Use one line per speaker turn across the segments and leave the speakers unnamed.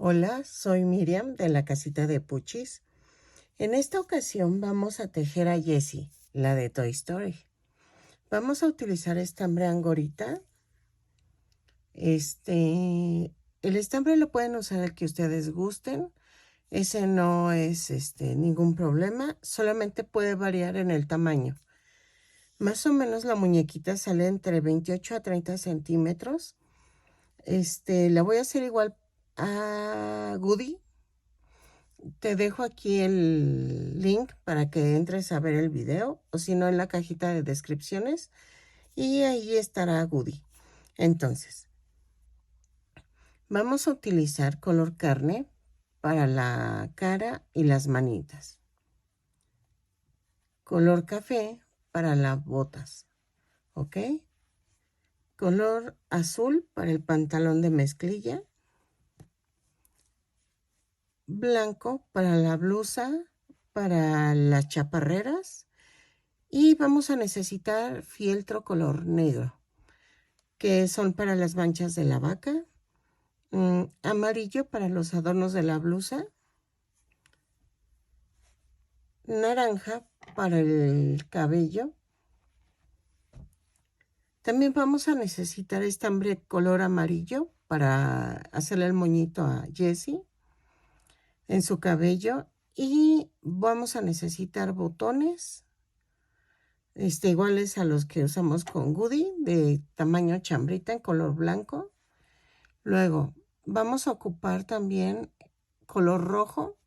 Hola, soy Miriam de la casita de Puchis. En esta ocasión vamos a tejer a Jessie, la de Toy Story. Vamos a utilizar estambre angorita. El estambre lo pueden usar el que ustedes gusten. Ese no es ningún problema, solamente puede variar en el tamaño. Más o menos la muñequita sale entre 28 a 30 centímetros. La voy a hacer igual a Goody. Te dejo aquí el link para que entres a ver el video, o si no, en la cajita de descripciones, y ahí estará Goody. Entonces, vamos a utilizar color carne para la cara y las manitas, color café para las botas, ¿ok? Color azul para el pantalón de mezclilla, blanco para la blusa, para las chaparreras. Y vamos a necesitar fieltro color negro, que son para las manchas de la vaca, amarillo para los adornos de la blusa, naranja para el cabello. También vamos a necesitar estambre color amarillo para hacerle el moñito a Jessie en su cabello. Y vamos a necesitar botones iguales a los que usamos con Goody, de tamaño chambrita en color blanco. Luego vamos a ocupar también color rojo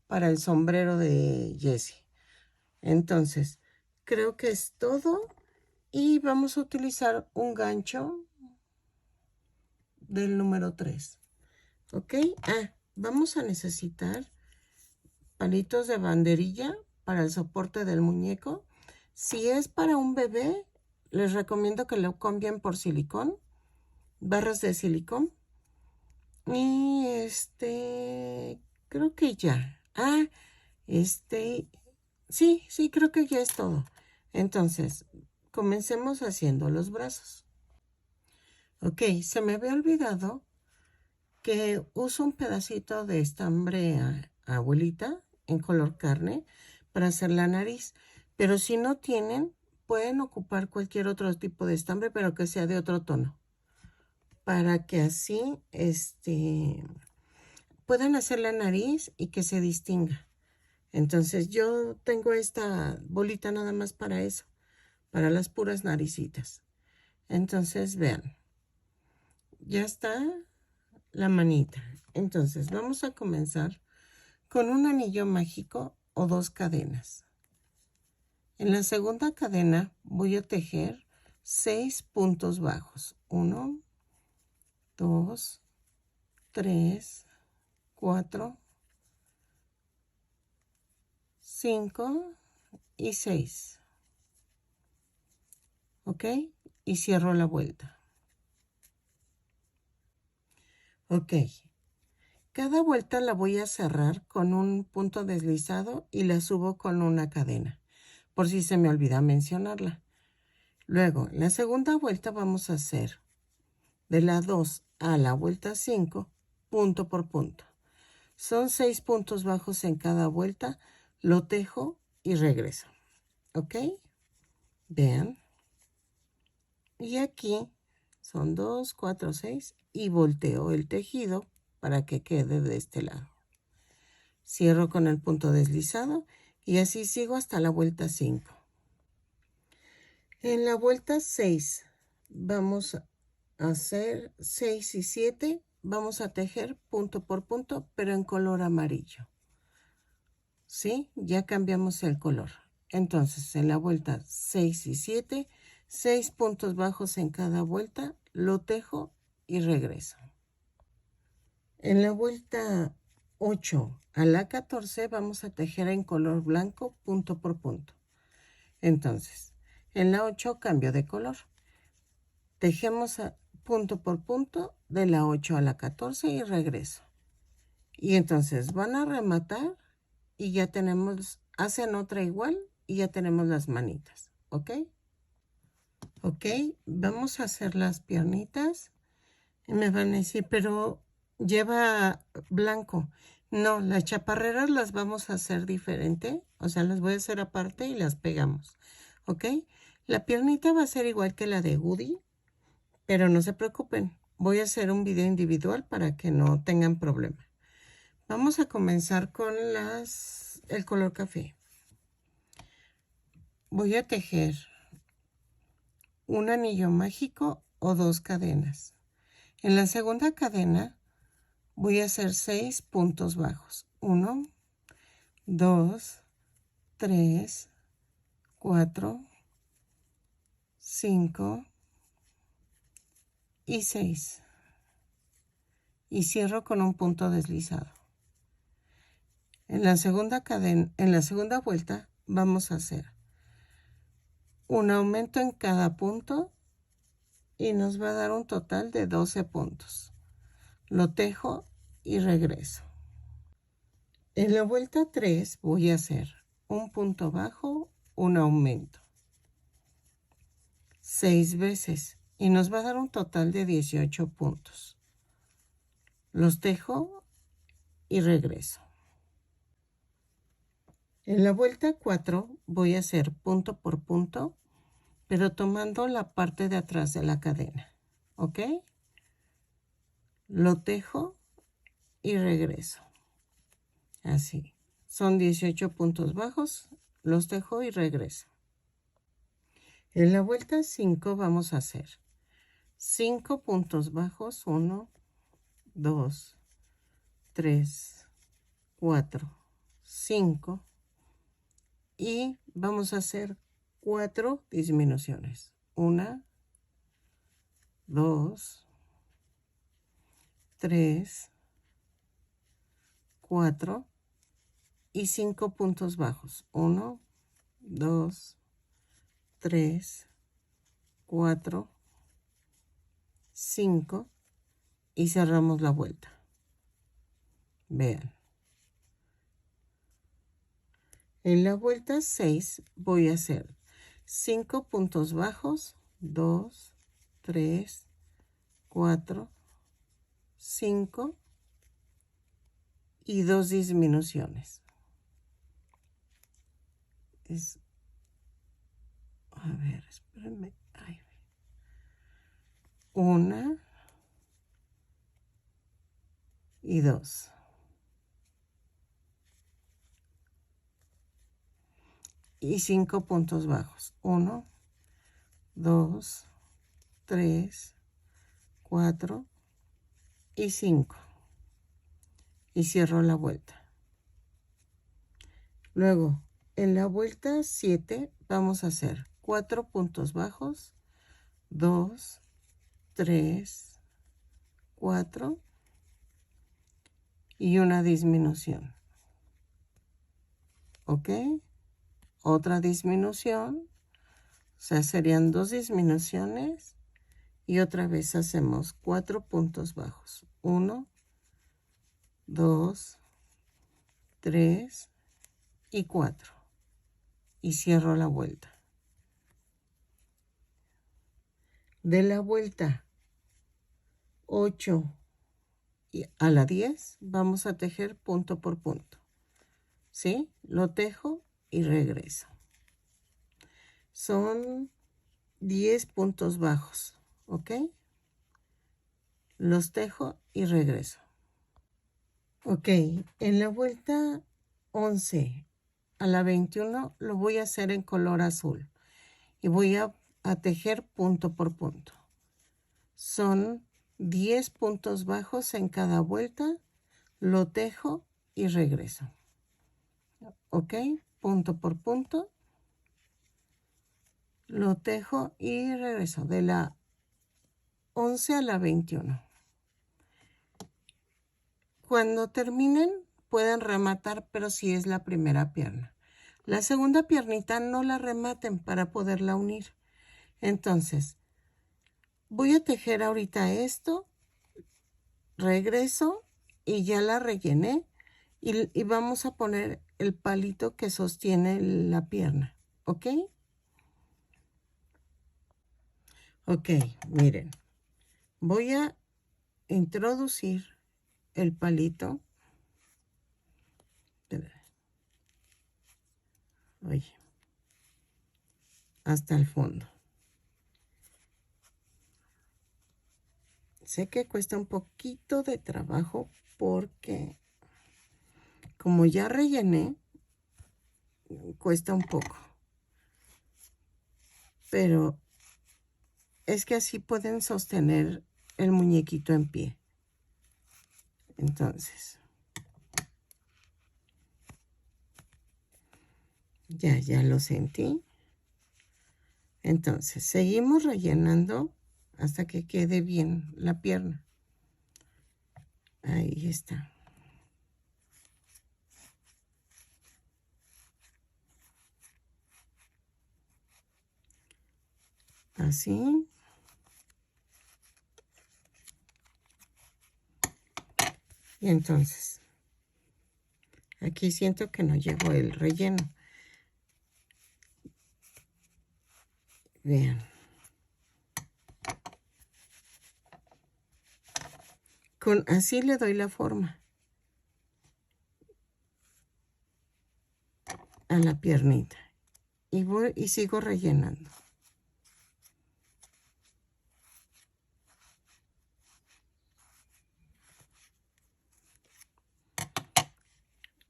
para el sombrero de Jessie. Entonces, creo que es todo. Y vamos a utilizar un gancho del número 3. ¿Ok? Vamos a necesitar palitos de banderilla para el soporte del muñeco. Si es para un bebé, les recomiendo que lo cambien por silicón, barras de silicón. Y creo que ya. Sí, creo que ya es todo. Entonces, comencemos haciendo los brazos. Ok, se me había olvidado que uso un pedacito de estambre abuelita en color carne para hacer la nariz. Pero si no tienen, pueden ocupar cualquier otro tipo de estambre, pero que sea de otro tono, para que así, puedan hacer la nariz y que se distinga. Entonces yo tengo esta bolita nada más para eso, para las puras naricitas. Entonces vean, ya está la manita. Entonces vamos a comenzar con un anillo mágico o 2 cadenas. En la segunda cadena voy a tejer 6 puntos bajos. 1, 2, 3, 4, 5 y 6. ¿Ok? Y cierro la vuelta. Ok. Cada vuelta la voy a cerrar con un punto deslizado y la subo con una cadena, por si se me olvida mencionarla. Luego, la segunda vuelta vamos a hacer de la 2 a la vuelta 5, punto por punto. Son 6 puntos bajos en cada vuelta, lo tejo y regreso. ¿Ok? Vean. Y aquí son 2, 4, 6 y volteo el tejido para que quede de este lado. Cierro con el punto deslizado y así sigo hasta la vuelta 5. En la vuelta 6 vamos a hacer 6 y 7. Vamos a tejer punto por punto, pero en color amarillo. ¿Sí? Ya cambiamos el color. Entonces, en la vuelta 6 y 7, 6 puntos bajos en cada vuelta, lo tejo y regreso. En la vuelta 8 a la 14 vamos a tejer en color blanco punto por punto. Entonces, en la 8 cambio de color. Tejemos punto por punto de la 8 a la 14 y regreso. Y entonces van a rematar y ya tenemos, hacen otra igual y ya tenemos las manitas, ¿ok? Ok, vamos a hacer las piernitas. Y me van a decir, pero lleva blanco. No, las chaparreras las vamos a hacer diferente. O sea, las voy a hacer aparte y las pegamos. ¿Ok? La piernita va a ser igual que la de Woody, pero no se preocupen. Voy a hacer un video individual para que no tengan problema. Vamos a comenzar con el color café. Voy a tejer un anillo mágico o 2 cadenas. En la segunda cadena voy a hacer 6 puntos bajos. 1, 2, 3, 4, 5 y 6. Y cierro con un punto deslizado. En la segunda cadena, en la segunda vuelta vamos a hacer un aumento en cada punto y nos va a dar un total de 12 puntos. Lo tejo y regreso. En la vuelta 3 voy a hacer un punto bajo, un aumento 6 veces y nos va a dar un total de 18 puntos. Los tejo y regreso. En la vuelta 4 voy a hacer punto por punto, pero tomando la parte de atrás de la cadena. ¿Ok? Lo tejo y regreso. Así. Son 18 puntos bajos, los tejo y regreso. En la vuelta 5 vamos a hacer 5 puntos bajos, 1, 2, 3, 4, 5 y vamos a hacer 4 disminuciones. 1, 2, 3, 4 y 5 puntos bajos. 1, 2, 3, 4, 5 y cerramos la vuelta. Vean. En la vuelta 6 voy a hacer 5 puntos bajos, 2, 3, 4, 5 y 2 disminuciones. A ver, espérenme. Ay, 1 y 2. Y 5 puntos bajos. 1, 2, 3, 4 y 5. Y cierro la vuelta. Luego, en la vuelta 7 vamos a hacer 4 puntos bajos, 2, 3, 4 y una disminución. ¿Ok? Otra disminución. O sea, serían 2 disminuciones. Y otra vez hacemos 4 puntos bajos. 1, 2, 3 y 4. Y cierro la vuelta. De la vuelta 8 a la 10 vamos a tejer punto por punto. ¿Sí? Lo tejo y regreso. Son 10 puntos bajos. ¿Ok? Los tejo y regreso. Ok, en la vuelta 11 a la 21 lo voy a hacer en color azul. Y voy a tejer punto por punto. Son 10 puntos bajos en cada vuelta. Lo tejo y regreso. ¿Ok? Punto por punto. Lo tejo y regreso. De la 11 a la 21. Cuando terminen, pueden rematar, pero si es la primera pierna. La segunda piernita no la rematen para poderla unir. Entonces, voy a tejer ahorita esto, regreso y ya la rellené y vamos a poner el palito que sostiene la pierna, ¿ok? Ok, miren, voy a introducir el palito. Oye, hasta el fondo. Sé que cuesta un poquito de trabajo porque como ya rellené, cuesta un poco. Pero es que así pueden sostener el muñequito en pie. Entonces, ya lo sentí. Entonces, seguimos rellenando hasta que quede bien la pierna. Ahí está. Así. Y entonces, aquí siento que no llegó el relleno. Vean. Así le doy la forma a la piernita. Y sigo rellenando.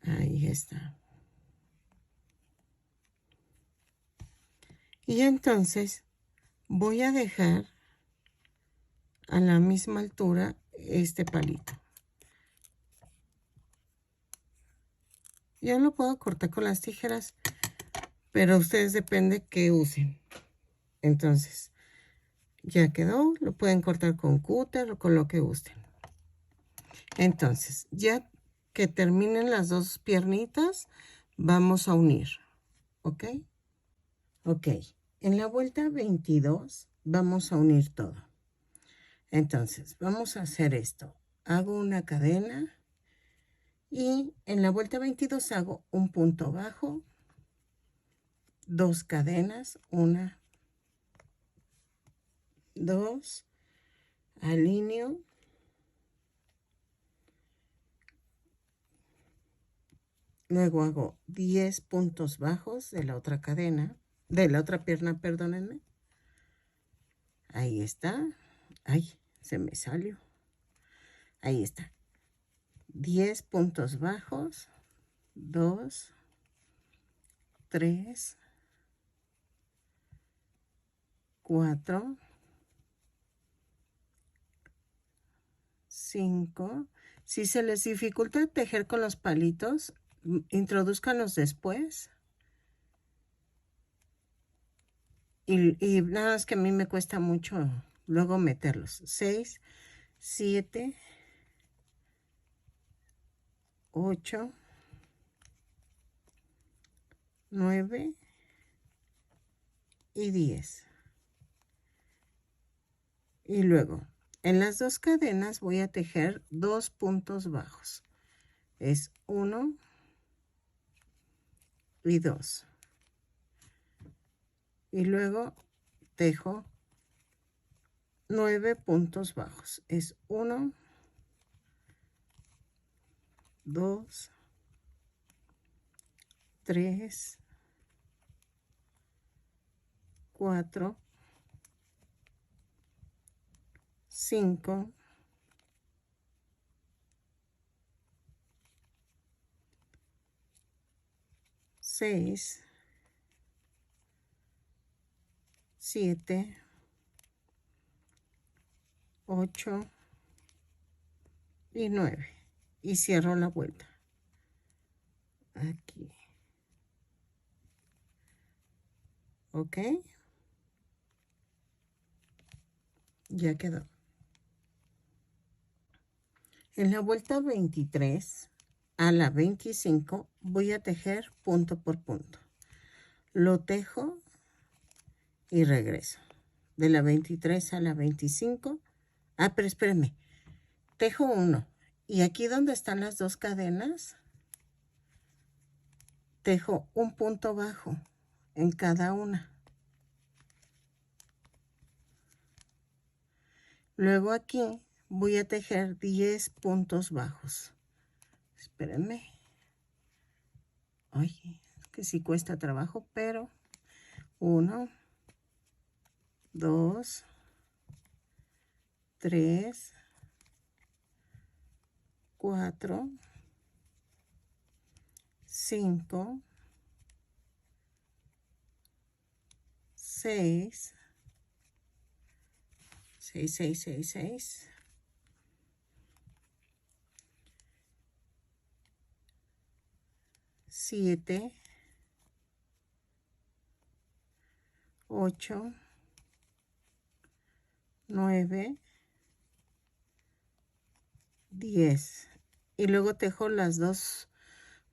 Ahí está. Y entonces voy a dejar a la misma altura este palito. Yo lo puedo cortar con las tijeras, pero ustedes depende que usen. Entonces, ya quedó. Lo pueden cortar con cúter o con lo que gusten. Entonces, ya que terminen las dos piernitas, vamos a unir. ¿Ok? Ok. En la vuelta 22 vamos a unir todo. Entonces, vamos a hacer esto. Hago una cadena y en la vuelta 22 hago un punto bajo, 2 cadenas, 1, 2, alineo, luego hago 10 puntos bajos de la otra cadena, de la otra pierna, perdónenme. Ahí está. Ay, se me salió. Ahí está. 10 puntos bajos, 2, 3, 4, 5. Si se les dificulta tejer con los palitos, introduzcanlos después. Y nada más que a mí me cuesta mucho luego meterlos. 6, 7, 8, 9 y 10. Y luego, en las dos cadenas voy a tejer 2 puntos bajos. Es 1 y 2. Y luego tejo 9 puntos bajos. Es 1, 2, 3, 4, 5, 6, 7, 8 y 9. Y cierro la vuelta. Aquí. ¿Ok? Ya quedó. En la vuelta 23 a la 25 voy a tejer punto por punto. Lo tejo y regreso. De la 23 a la 25. Ah, pero espérenme. Tejo uno. Y aquí donde están las dos cadenas, tejo un punto bajo en cada una. Luego aquí voy a tejer 10 puntos bajos. Espérenme. Ay, que sí cuesta trabajo, pero 1, 2, 3, 4, 5, 6, 6, 6, 6, 6, 7, 8, 9, 10. Y luego tejo las dos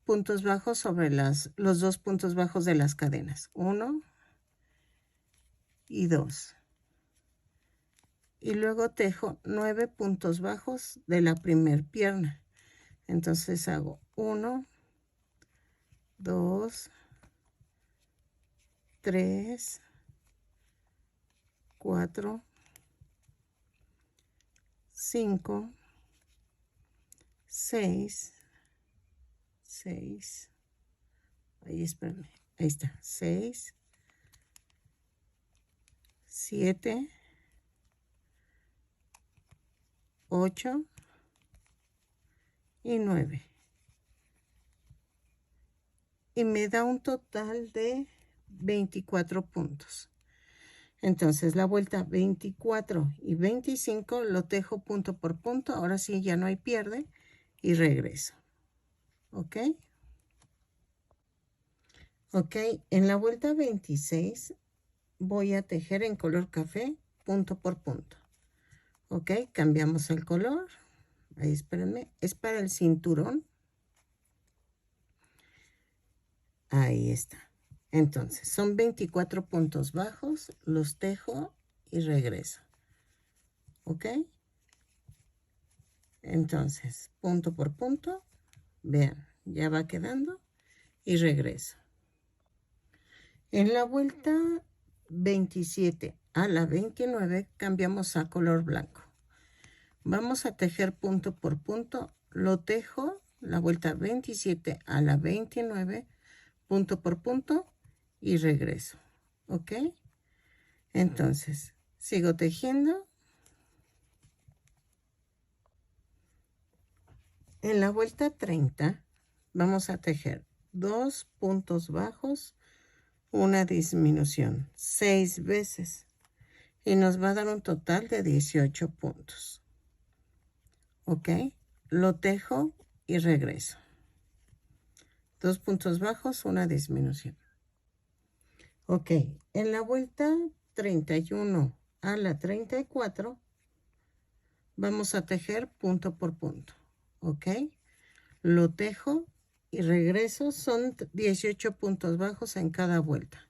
puntos bajos sobre los dos puntos bajos de las cadenas. 1 y 2. Y luego tejo 9 puntos bajos de la primer pierna. Entonces hago 1, 2, 3, 4, 5, 6, 6, ahí espérame, ahí está, 6, 7, 8 y 9. Y me da un total de 24 puntos. Entonces la vuelta 24 y 25 lo tejo punto por punto. Ahora sí ya no hay pierde y regreso. ¿Ok? Ok, en la vuelta 26 voy a tejer en color café punto por punto. Ok, cambiamos el color. Ahí espérenme, es para el cinturón. Ahí está. Entonces, son 24 puntos bajos, los tejo y regreso. ¿Ok? Entonces, punto por punto, vean, ya va quedando y regreso. En la vuelta 27 a la 29 cambiamos a color blanco. Vamos a tejer punto por punto, lo tejo la vuelta 27 a la 29, punto por punto y regreso. ¿Ok? Entonces, sigo tejiendo. En la vuelta 30 vamos a tejer 2 puntos bajos, una disminución 6 veces y nos va a dar un total de 18 puntos. ¿Ok? Lo tejo y regreso. 2 puntos bajos, una disminución. Ok, en la vuelta 31 a la 34 vamos a tejer punto por punto. ¿Ok? Lo tejo y regreso. Son 18 puntos bajos en cada vuelta.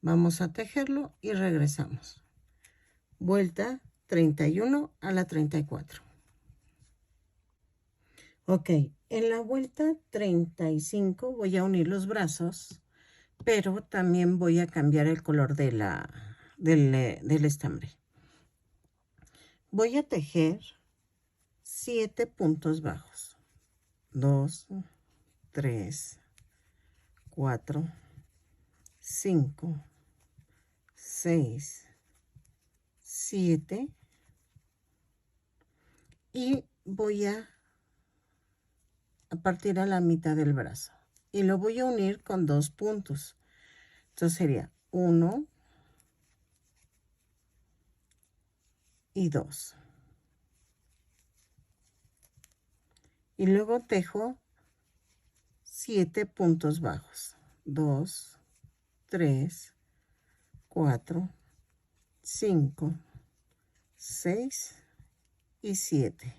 Vamos a tejerlo y regresamos. Vuelta 31 a la 34. Ok, en la vuelta 35 voy a unir los brazos, pero también voy a cambiar el color del estambre. Voy a tejer 7 puntos bajos. 2, 3, 4, 5, 6, 7 y voy a partir a la mitad del brazo y lo voy a unir con 2 puntos. Entonces sería 1 y 2. Y luego tejo 7 puntos bajos. 2, 3, 4, 5, 6 y 7.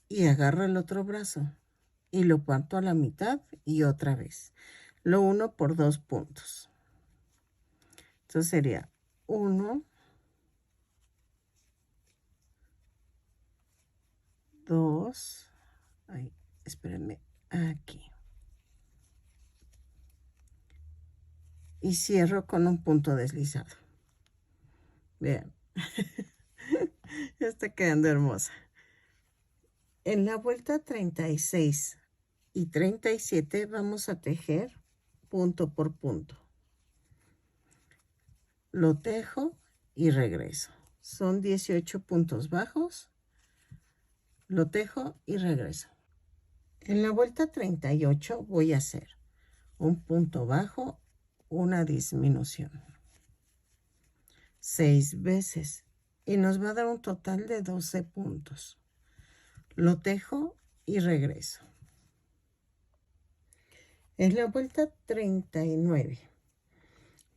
Y agarro el otro brazo y lo parto a la mitad y otra vez. Lo uno por 2 puntos. Entonces sería 1, 2, ay, espérenme, aquí. Y cierro con un punto deslizado. Vean. Está quedando hermosa. En la vuelta 36 y 37 vamos a tejer punto por punto. Lo tejo y regreso. Son 18 puntos bajos. Lo tejo y regreso. En la vuelta 38 voy a hacer un punto bajo, una disminución 6 veces y nos va a dar un total de 12 puntos. Lo tejo y regreso. En la vuelta 39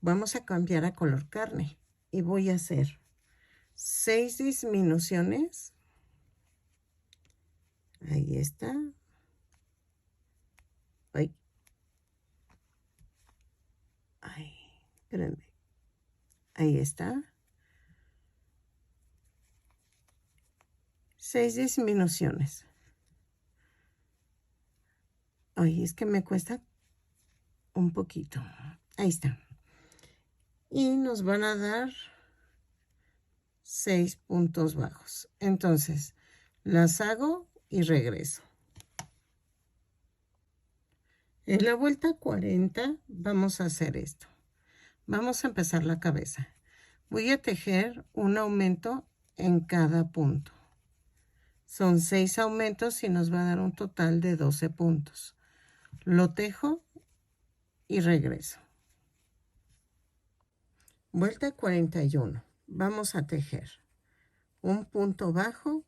vamos a cambiar a color carne y voy a hacer 6 disminuciones. Ahí está. Ay. Ay, espérenme. Ahí está. 6 disminuciones. Ay, es que me cuesta un poquito. Ahí está. Y nos van a dar 6 puntos bajos. Entonces, las hago y regreso. En la vuelta 40 vamos a hacer esto. Vamos a empezar la cabeza. Voy a tejer un aumento en cada punto. Son 6 aumentos y nos va a dar un total de 12 puntos. Lo tejo y regreso. Vuelta 41. Vamos a tejer un punto bajo,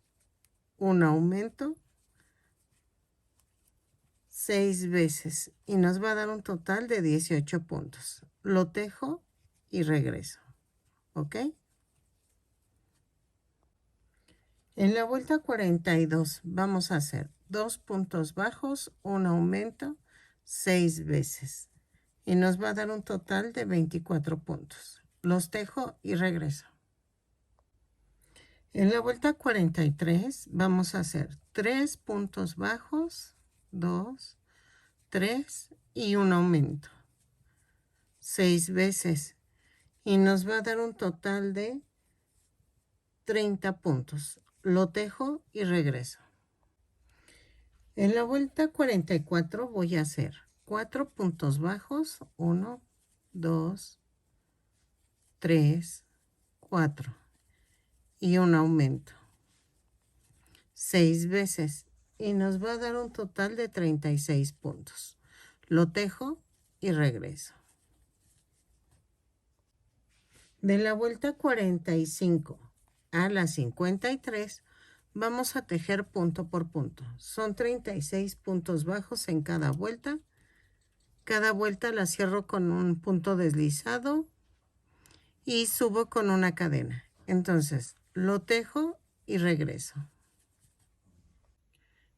un aumento, 6 veces y nos va a dar un total de 18 puntos. Lo tejo y regreso. ¿Ok? En la vuelta 42 vamos a hacer 2 puntos bajos, un aumento, 6 veces y nos va a dar un total de 24 puntos. Los tejo y regreso. En la vuelta 43 vamos a hacer 3 puntos bajos, 2, 3 y un aumento, 6 veces y nos va a dar un total de 30 puntos. Lo tejo y regreso. En la vuelta 44 voy a hacer 4 puntos bajos, 1, 2, 3, 4 y un aumento, 6 veces y nos va a dar un total de 36 puntos. Lo tejo y regreso. De la vuelta 45 a la 53 vamos a tejer punto por punto. Son 36 puntos bajos en cada vuelta. Cada vuelta la cierro con un punto deslizado y subo con una cadena. Entonces, lo tejo y regreso.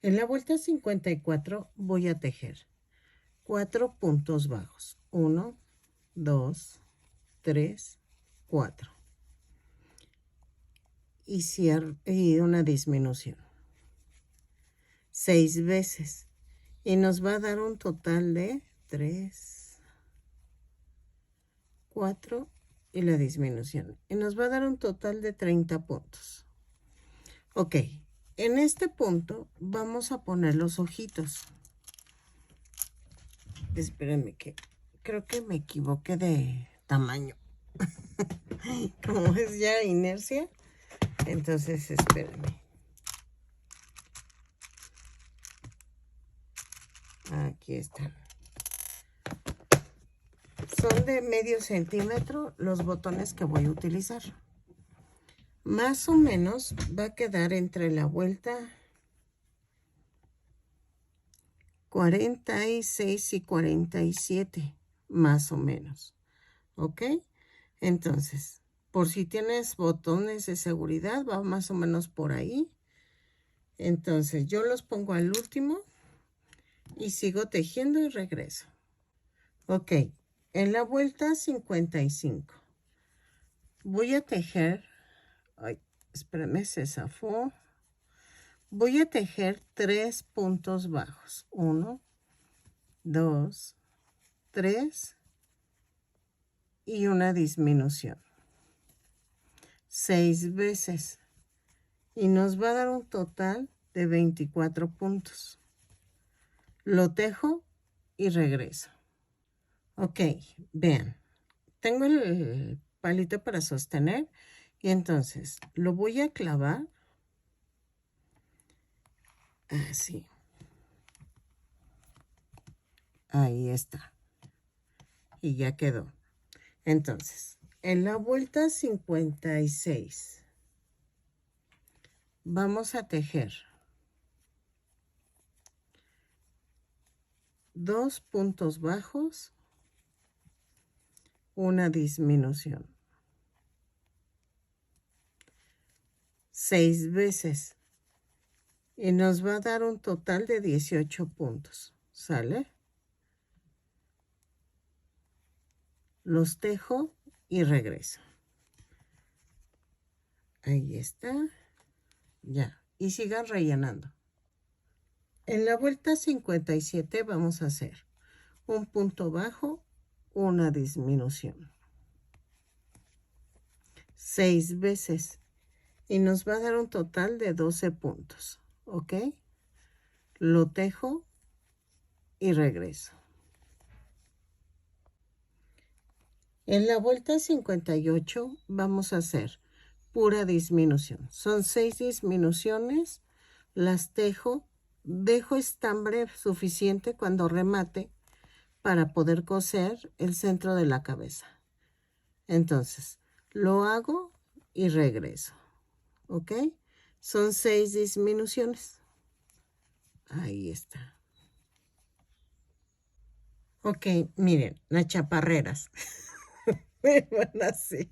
En la vuelta 54 voy a tejer 4 puntos bajos. 1, 2, 3, 4. Y cierro y una disminución. 6 veces. Y nos va a dar un total de 3, 4 y la disminución. Y nos va a dar un total de 30 puntos. Ok, en este punto vamos a poner los ojitos. Espérenme que creo que me equivoqué de tamaño. Como es ya inercia, entonces espérenme. Aquí están. Son de medio centímetro los botones que voy a utilizar. Más o menos va a quedar entre la vuelta 46 y 47, más o menos. ¿Ok? Entonces, por si tienes botones de seguridad, va más o menos por ahí. Entonces, yo los pongo al último y sigo tejiendo y regreso. Ok, en la vuelta 55 voy a tejer, ay, espérame, se zafó. Voy a tejer 3 puntos bajos. 1, 2, 3 y una disminución. 6 veces y nos va a dar un total de 24 puntos. Lo tejo y regreso. Ok, vean, tengo el palito para sostener y entonces lo voy a clavar así. Ahí está. Y ya quedó. Entonces, en la vuelta 56 vamos a tejer 2 puntos bajos, una disminución. 6 veces. Y nos va a dar un total de 18 puntos. ¿Sale? Los tejo y regreso. Ahí está. Ya. Y sigan rellenando. En la vuelta 57 vamos a hacer un punto bajo, una disminución. 6 veces. Y nos va a dar un total de 12 puntos. ¿Ok? Lo tejo y regreso. En la vuelta 58 vamos a hacer pura disminución. Son 6 disminuciones, las tejo, dejo estambre suficiente cuando remate para poder coser el centro de la cabeza. Entonces, lo hago y regreso. ¿Ok? Son 6 disminuciones. Ahí está. Ok, miren, las chaparreras. Van así.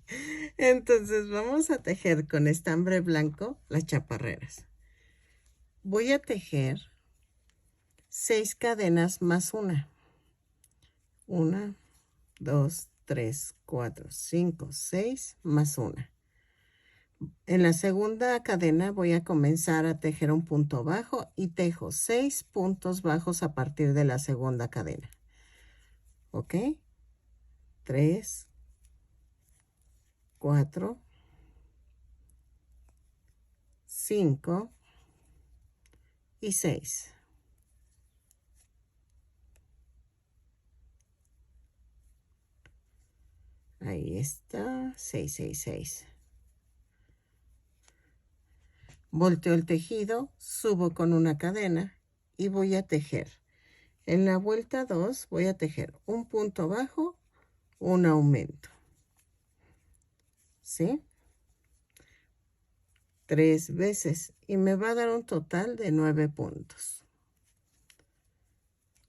Entonces vamos a tejer con estambre blanco las chaparreras. Voy a tejer 6 cadenas más una. 1, 2, 3, 4, 5, 6 más una. En la segunda cadena voy a comenzar a tejer un punto bajo y tejo 6 puntos bajos a partir de la segunda cadena. ¿Ok? 3, 4, 5 y 6. Ahí está, 6, 6, 6. Volteo el tejido, subo con una cadena y voy a tejer. En la vuelta 2 voy a tejer un punto bajo, un aumento. ¿Sí? 3 veces y me va a dar un total de 9 puntos.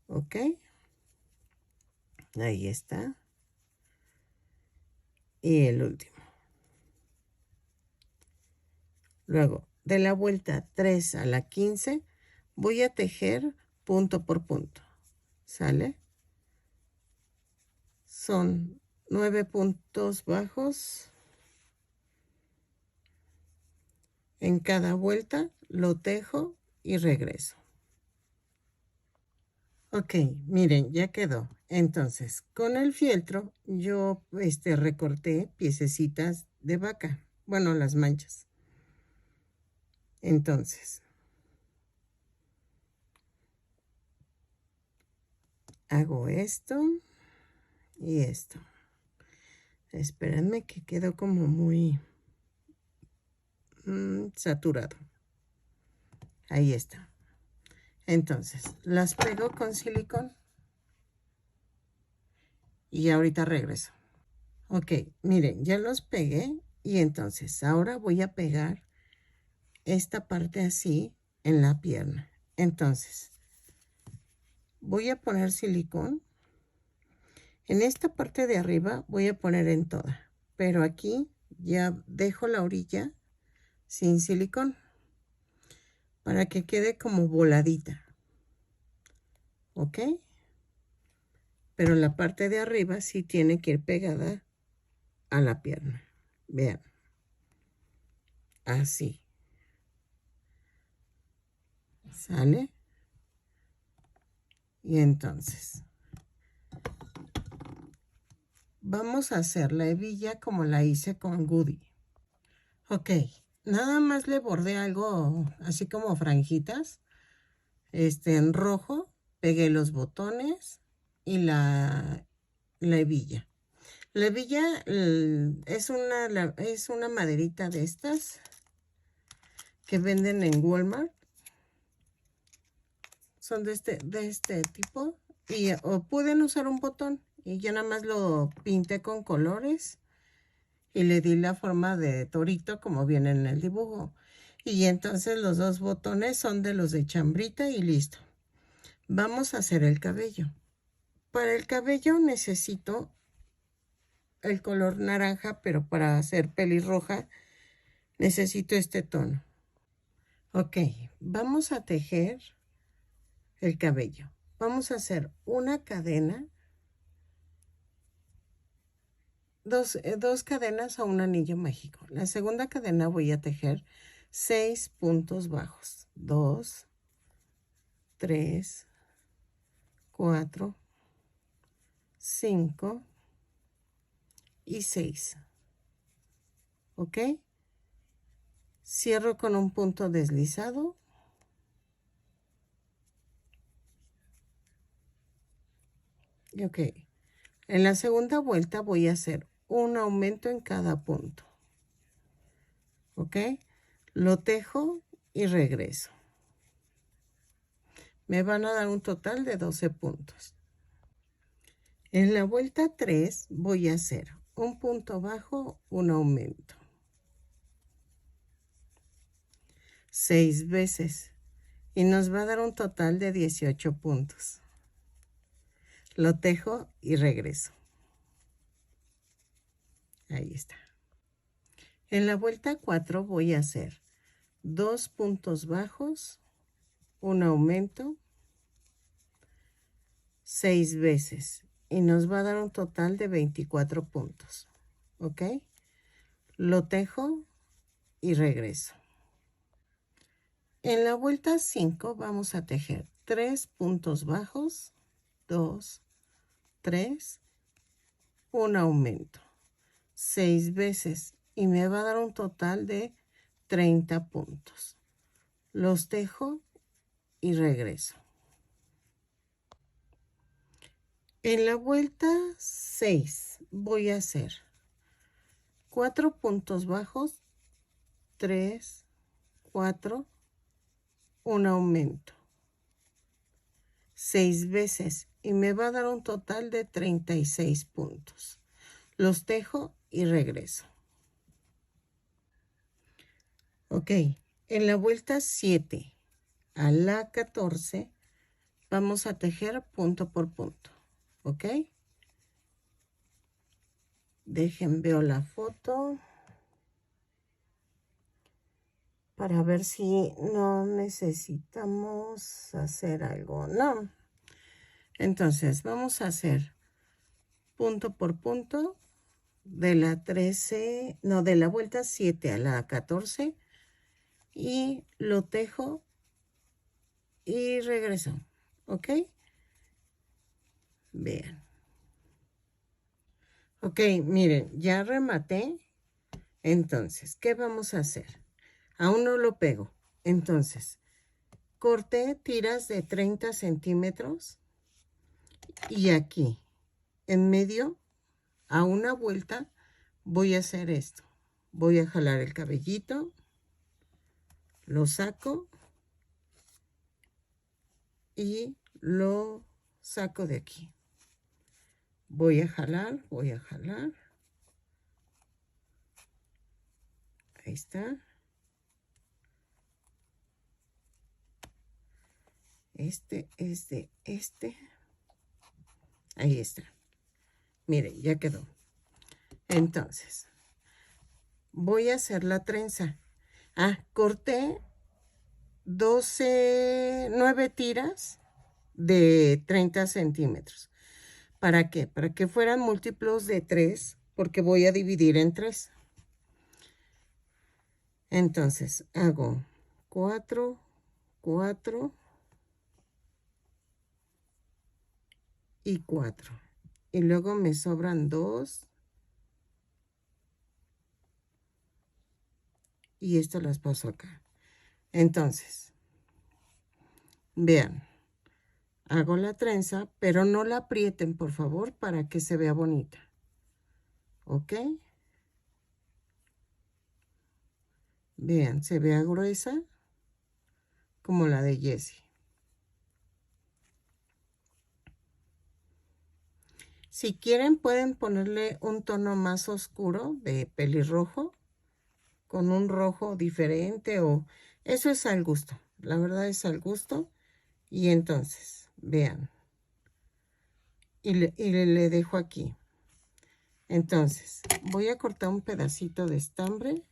¿Ok? Ahí está. Y el último. Luego, de la vuelta 3 a la 15, voy a tejer punto por punto. ¿Sale? Son 9 puntos bajos. En cada vuelta lo tejo y regreso. Ok, miren, ya quedó. Entonces, con el fieltro yo recorté piececitas de vaca. Bueno, las manchas. Entonces, hago esto y esto. Espérenme que quedó como muy saturado. Ahí está. Entonces, las pego con silicón. Y ahorita regreso. Ok, miren, ya los pegué. Y entonces, ahora voy a pegar esta parte así en la pierna. Entonces, voy a poner silicón. En esta parte de arriba voy a poner en toda. Pero aquí ya dejo la orilla sin silicón para que quede como voladita. ¿Ok? Pero la parte de arriba sí tiene que ir pegada a la pierna. Vean. Así. ¿Sale? Y entonces vamos a hacer la hebilla como la hice con Goody. Ok, nada más le bordé algo así como franjitas, en rojo, pegué los botones y la hebilla. La hebilla es una maderita de estas que venden en Walmart. Son de este tipo. O pueden usar un botón. Y yo nada más lo pinté con colores. Y le di la forma de torito como viene en el dibujo. Y entonces los dos botones son de los de chambrita y listo. Vamos a hacer el cabello. Para el cabello necesito el color naranja, pero para hacer pelirroja necesito este tono. Ok, vamos a tejer el cabello. Vamos a hacer una cadena, dos cadenas a un anillo mágico. La segunda cadena voy a tejer 6 puntos bajos. 2, 3, 4, 5 y 6. ¿Ok? Cierro con un punto deslizado. Y ok. En la segunda vuelta voy a hacer un aumento en cada punto. ¿Ok? Lo tejo y regreso. Me van a dar un total de 12 puntos. En la vuelta 3 voy a hacer un punto bajo, un aumento. 6 veces. Y nos va a dar un total de 18 puntos. Lo tejo y regreso. Ahí está. En la vuelta 4 voy a hacer 2 puntos bajos, un aumento, 6 veces. Y nos va a dar un total de 24 puntos. ¿Ok? Lo tejo y regreso. En la vuelta 5 vamos a tejer 3 puntos bajos, 2, 3, un aumento, 6 veces y me va a dar un total de 30 puntos. Los tejo y regreso. En la vuelta 6 voy a hacer 4 puntos bajos, 3, 4, un aumento, 6 veces y me va a dar un total de 36 puntos. Los tejo y regreso. Ok, en la vuelta 7 a la 14 vamos a tejer punto por punto. Ok, dejen veo la foto para ver si no necesitamos hacer algo. No. Entonces vamos a hacer punto por punto de la 13, no, de la vuelta 7 a la 14 y lo tejo y regreso. ¿Ok? Vean. Ok, miren, ya rematé. Entonces, ¿qué vamos a hacer? Aún no lo pego. Entonces, corté tiras de 30 centímetros y aquí, en medio, a una vuelta, voy a hacer esto. Voy a jalar el cabellito, lo saco y lo saco de aquí. Voy a jalar, voy a jalar. Ahí está. Este es de este. Ahí está. Miren, ya quedó. Entonces, voy a hacer la trenza. Corté 9 tiras de 30 centímetros. ¿Para qué? Para que fueran múltiplos de 3, porque voy a dividir en 3. Entonces, hago 4, 4 y 4. Y luego me sobran 2 y esto las paso acá. Entonces, vean, hago la trenza, pero no la aprieten, por favor, para que se vea bonita. ¿Ok? Vean, se vea gruesa como la de Jessie. Si quieren, pueden ponerle un tono más oscuro de pelirrojo con un rojo diferente o eso es al gusto. La verdad es al gusto. Y entonces, vean. Le dejo aquí. Entonces, voy a cortar un pedacito de estambre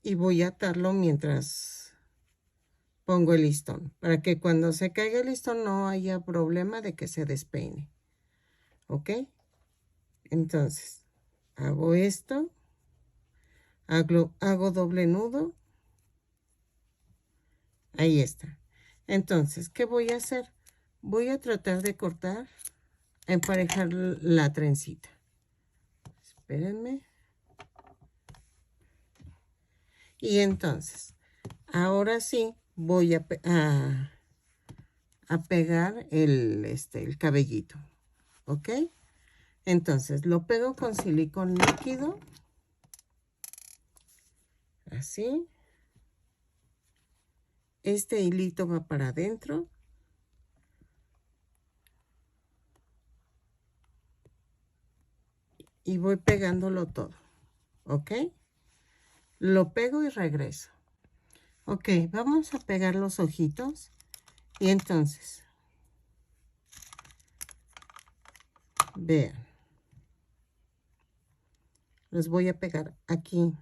y voy a atarlo mientras pongo el listón, para que cuando se caiga el listón no haya problema de que se despeine. ¿Ok? Entonces, hago esto, hago doble nudo. Ahí está. Entonces, ¿qué voy a hacer? Voy a tratar de cortar, emparejar la trencita. Espérenme. Y entonces, ahora sí voy a pegar el cabellito. ¿Ok? Entonces, lo pego con silicón líquido. Así. Este hilito va para adentro. Y voy pegándolo todo. ¿Ok? Lo pego y regreso. Ok, vamos a pegar los ojitos. Y entonces, vean. Los voy a pegar aquí.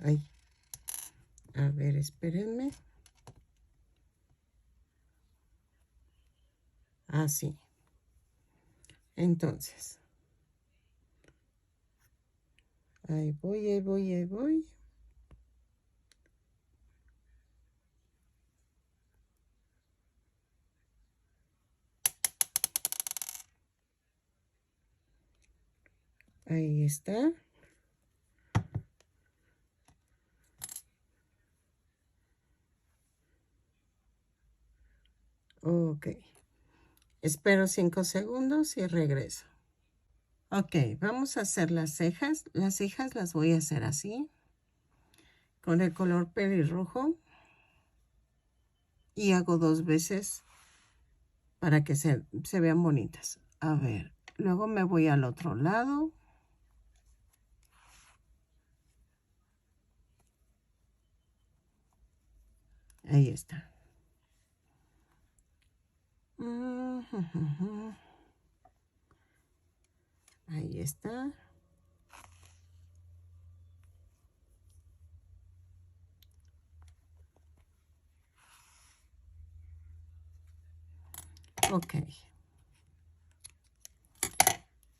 Ahí. A ver, espérenme. Así. Entonces. Ahí voy, ahí voy, ahí voy. Ahí está. Ok. Espero 5 segundos y regreso. Ok, vamos a hacer las cejas. Las cejas las voy a hacer así. Con el color pelirrojo. Y hago 2 veces para que se vean bonitas. A ver, luego me voy al otro lado. Ahí está. Ahí está. Ok.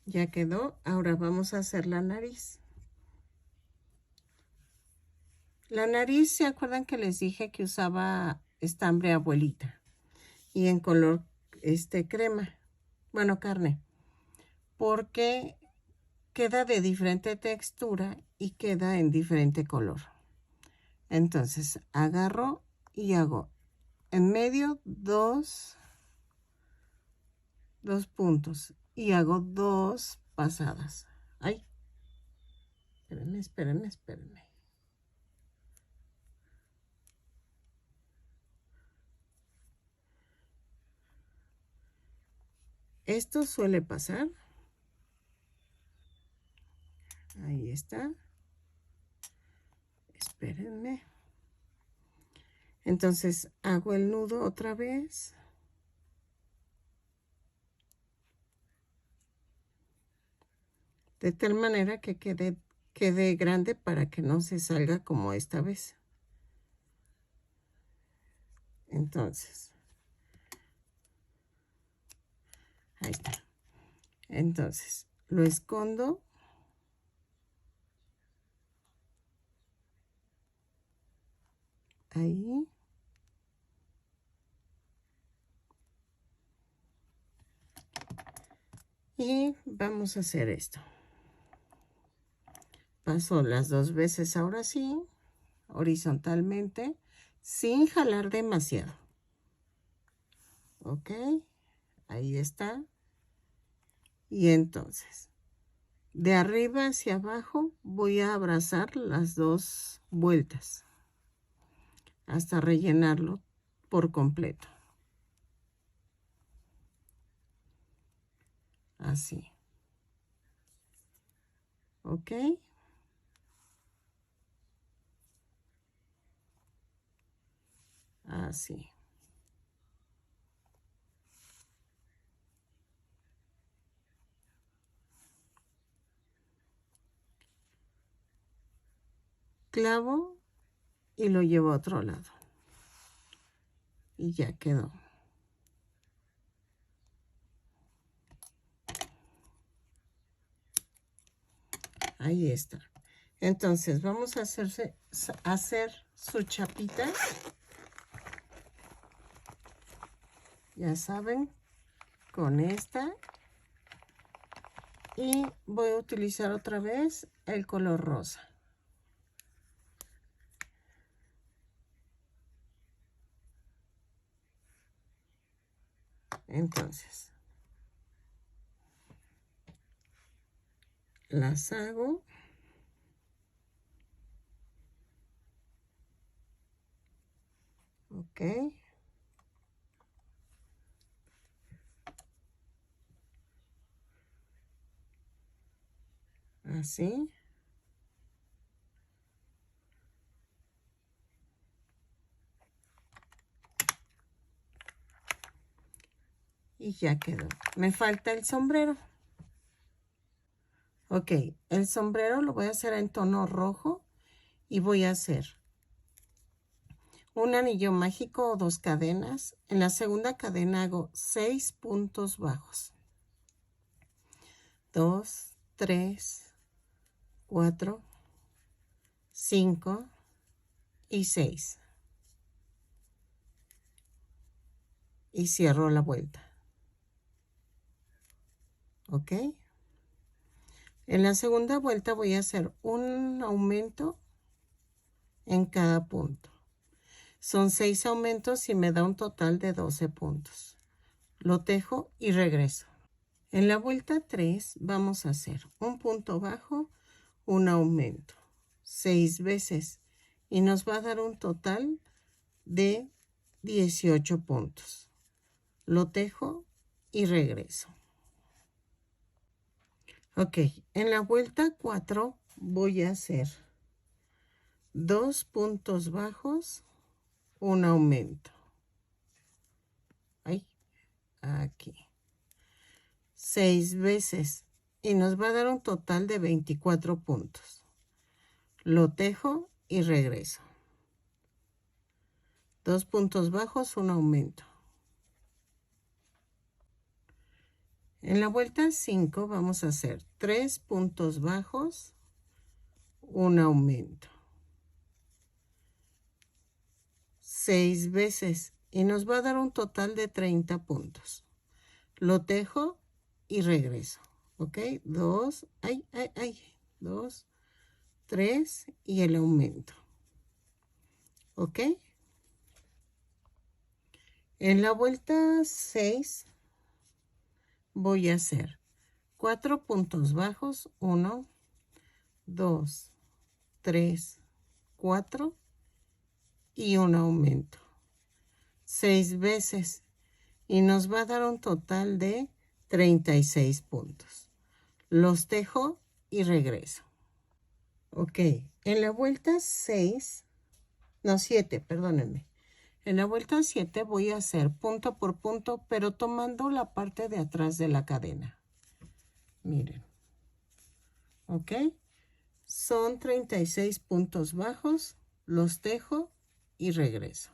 Ya quedó. Ahora vamos a hacer la nariz. La nariz, ¿se acuerdan que les dije que usaba estambre abuelita? Y en color crema. Bueno, carne. Porque queda de diferente textura y queda en diferente color. Entonces agarro y hago en medio dos puntos y hago 2 pasadas. Ay, espérenme, espérenme, espérenme. Esto suele pasar. Ahí está. Espérenme. Entonces hago el nudo otra vez. De tal manera que quede grande para que no se salga como esta vez. Entonces, ahí está. Entonces, lo escondo. Ahí. Y vamos a hacer esto. Paso las 2 veces ahora sí, horizontalmente, sin jalar demasiado. Ok, ahí está. Y entonces, de arriba hacia abajo voy a abrazar las 2 vueltas hasta rellenarlo por completo. Así. Ok. Así. Clavo y lo llevo a otro lado. Y ya quedó. Ahí está. Entonces vamos a hacer su chapita. Ya saben, con esta. Y voy a utilizar otra vez el color rosa. Entonces, las hago. Ok. Así. Y ya quedó. Me falta el sombrero. Ok, el sombrero lo voy a hacer en tono rojo y voy a hacer un anillo mágico o 2 cadenas. En la segunda cadena hago 6 puntos bajos. 2, 3, 4, 5 y 6. Y cierro la vuelta. ¿Ok? En la segunda vuelta voy a hacer un aumento en cada punto. Son 6 aumentos y me da un total de 12 puntos. Lo tejo y regreso. En la vuelta 3 vamos a hacer un punto bajo, un aumento, 6 veces y nos va a dar un total de 18 puntos. Lo tejo y regreso. Ok, en la vuelta 4 voy a hacer 2 puntos bajos, un aumento. Ahí, aquí. 6 veces y nos va a dar un total de 24 puntos. Lo tejo y regreso. 2 puntos bajos, un aumento. En la vuelta 5 vamos a hacer 3 puntos bajos, un aumento. 6 veces y nos va a dar un total de 30 puntos. Lo tejo y regreso. ¿Ok? 2, 2, 3 y el aumento. ¿Ok? En la vuelta 6 voy a hacer 4 puntos bajos, 1, 2, 3, 4 y un aumento. 6 veces y nos va a dar un total de 36 puntos. Los tejo y regreso. Ok, en la vuelta 6, no 7, perdónenme. En la vuelta 7 voy a hacer punto por punto, pero tomando la parte de atrás de la cadena. Miren. ¿Ok? Son 36 puntos bajos, los tejo y regreso.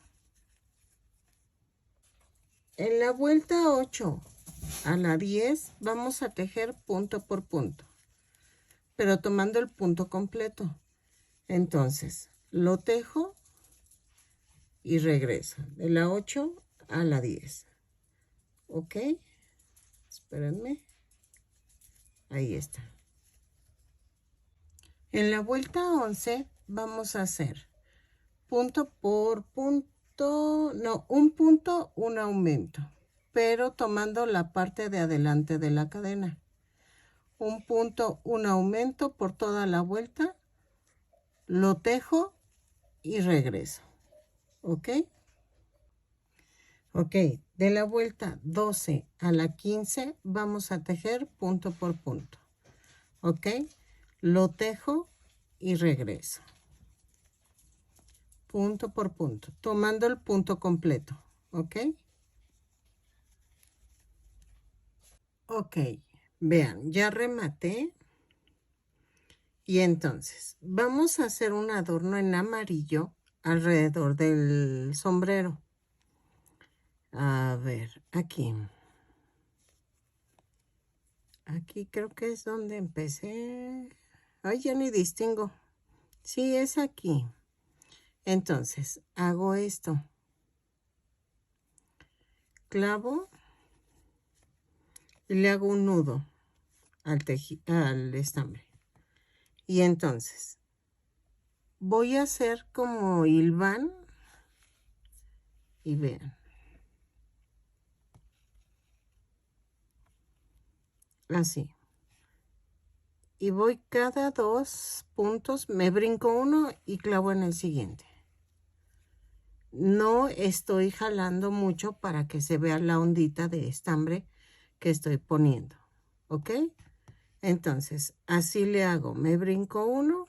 En la vuelta 8 a la 10 vamos a tejer punto por punto, pero tomando el punto completo. Entonces, lo tejo y regreso. De la 8 a la 10. ¿Ok? Espérenme. Ahí está. En la vuelta 11 vamos a hacer punto por punto, no, un punto, un aumento, pero tomando la parte de adelante de la cadena. Un punto, un aumento por toda la vuelta, lo tejo y regreso. ¿Ok? Ok, de la vuelta 12 a la 15 vamos a tejer punto por punto. ¿Ok? Lo tejo y regreso. Punto por punto, tomando el punto completo. ¿Ok? Ok, vean, ya rematé. Y entonces, vamos a hacer un adorno en amarillo alrededor del sombrero. A ver, aquí. Aquí creo que es donde empecé. Ay, ya ni distingo. Sí, es aquí. Entonces, hago esto. Clavo y le hago un nudo al estambre. Y entonces, voy a hacer como hilván. Y vean. Así. Y voy cada 2 puntos, me brinco uno y clavo en el siguiente. No estoy jalando mucho para que se vea la ondita de estambre que estoy poniendo. ¿Ok? Entonces, así le hago. Me brinco uno.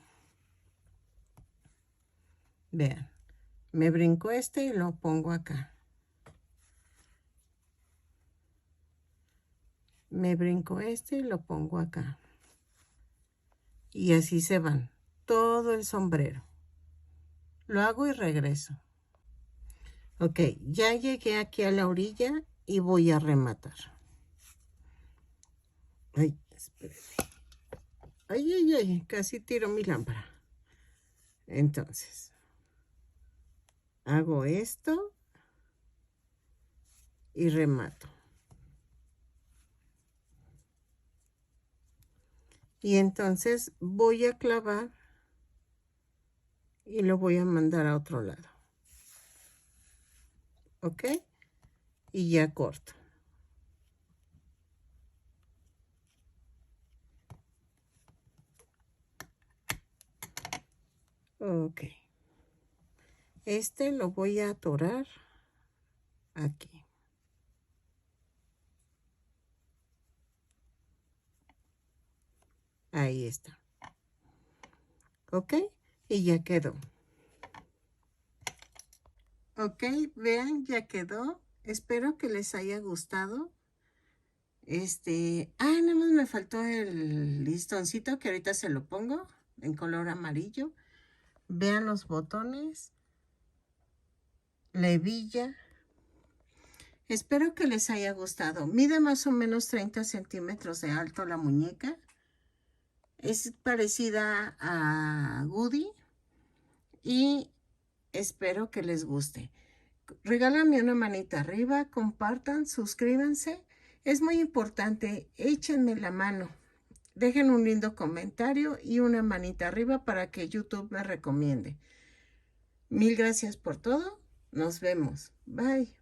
Vean. Me brinco este y lo pongo acá. Me brinco este y lo pongo acá. Y así se van. Todo el sombrero. Lo hago y regreso. Ok, ya llegué aquí a la orilla y voy a rematar. Ay, espérenme. Ay, ay, ay, casi tiro mi lámpara. Entonces, hago esto y remato. Y entonces voy a clavar y lo voy a mandar a otro lado. ¿Ok? Y ya corto. Ok. Este lo voy a atorar aquí. Ahí está. ¿Ok? Y ya quedó. Ok, vean, ya quedó. Espero que les haya gustado. Nada más me faltó el listoncito que ahorita se lo pongo en color amarillo. Vean los botones, la hebilla. Espero que les haya gustado. Mide más o menos 30 centímetros de alto la muñeca. Es parecida a Goody y espero que les guste. Regálame una manita arriba, compartan, suscríbanse. Es muy importante, échenme la mano. Dejen un lindo comentario y una manita arriba para que YouTube me recomiende. Mil gracias por todo. Nos vemos. Bye.